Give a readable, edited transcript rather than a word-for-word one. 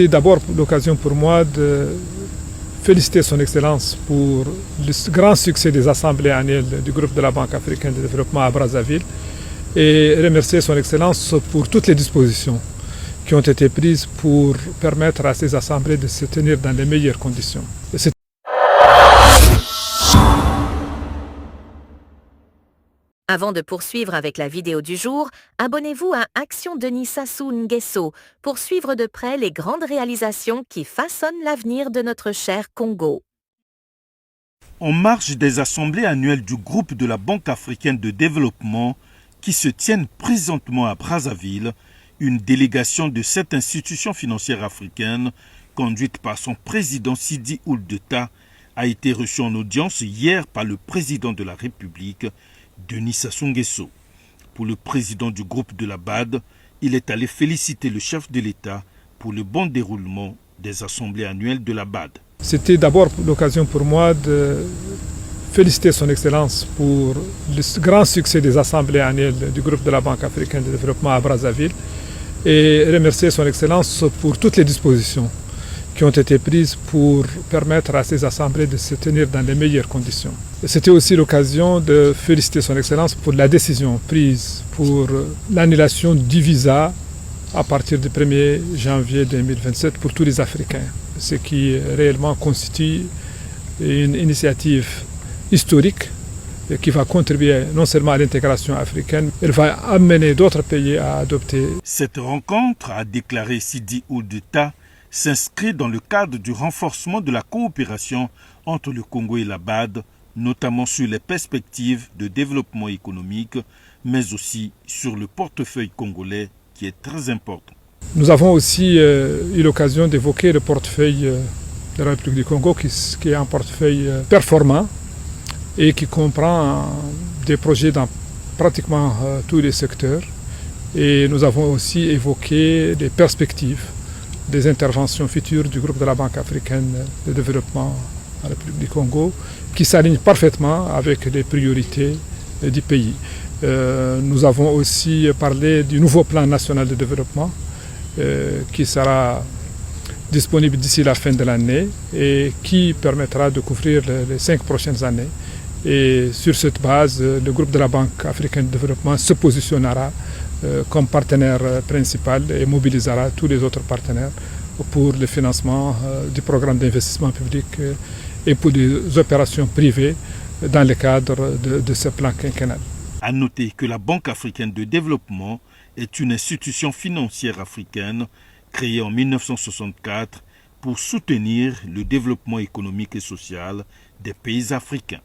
C'est d'abord l'occasion pour moi de féliciter son Excellence pour le grand succès des assemblées annuelles du groupe de la Banque africaine de développement à Brazzaville et remercier son Excellence pour toutes les dispositions qui ont été prises pour permettre à ces assemblées de se tenir dans les meilleures conditions. Avant de poursuivre avec la vidéo du jour, abonnez-vous à Action Denis Sassou Nguesso pour suivre de près les grandes réalisations qui façonnent l'avenir de notre cher Congo. En marge des assemblées annuelles du groupe de la Banque africaine de développement qui se tiennent présentement à Brazzaville, une délégation de cette institution financière africaine, conduite par son président Sidi Ould Tah, a été reçue en audience hier par le président de la République, Denis Sassou Nguesso. Pour le président du groupe de la BAD, il est allé féliciter le chef de l'État pour le bon déroulement des assemblées annuelles de la BAD. C'était d'abord l'occasion pour moi de féliciter son Excellence pour le grand succès des assemblées annuelles du groupe de la Banque africaine de développement à Brazzaville et remercier son Excellence pour toutes les dispositions qui ont été prises pour permettre à ces assemblées de se tenir dans les meilleures conditions. C'était aussi l'occasion de féliciter son Excellence pour la décision prise pour l'annulation du visa à partir du 1er janvier 2027 pour tous les Africains, ce qui réellement constitue une initiative historique qui va contribuer non seulement à l'intégration africaine, elle va amener d'autres pays à adopter. Cette rencontre, a déclaré Sidi Ould Tah, s'inscrit dans le cadre du renforcement de la coopération entre le Congo et la BAD, notamment sur les perspectives de développement économique, mais aussi sur le portefeuille congolais qui est très important. Nous avons aussi eu l'occasion d'évoquer le portefeuille de la République du Congo, qui est un portefeuille performant et qui comprend des projets dans pratiquement tous les secteurs. Et nous avons aussi évoqué les perspectives des interventions futures du groupe de la Banque africaine de développement à la République du Congo, qui s'alignent parfaitement avec les priorités du pays. Nous avons aussi parlé du nouveau plan national de développement qui sera disponible d'ici la fin de l'année et qui permettra de couvrir les 5 prochaines années. Et sur cette base, le groupe de la Banque africaine de développement se positionnera comme partenaire principal et mobilisera tous les autres partenaires pour le financement du programme d'investissement public et pour des opérations privées dans le cadre de ce plan quinquennal. À noter que la Banque africaine de développement est une institution financière africaine créée en 1964 pour soutenir le développement économique et social des pays africains.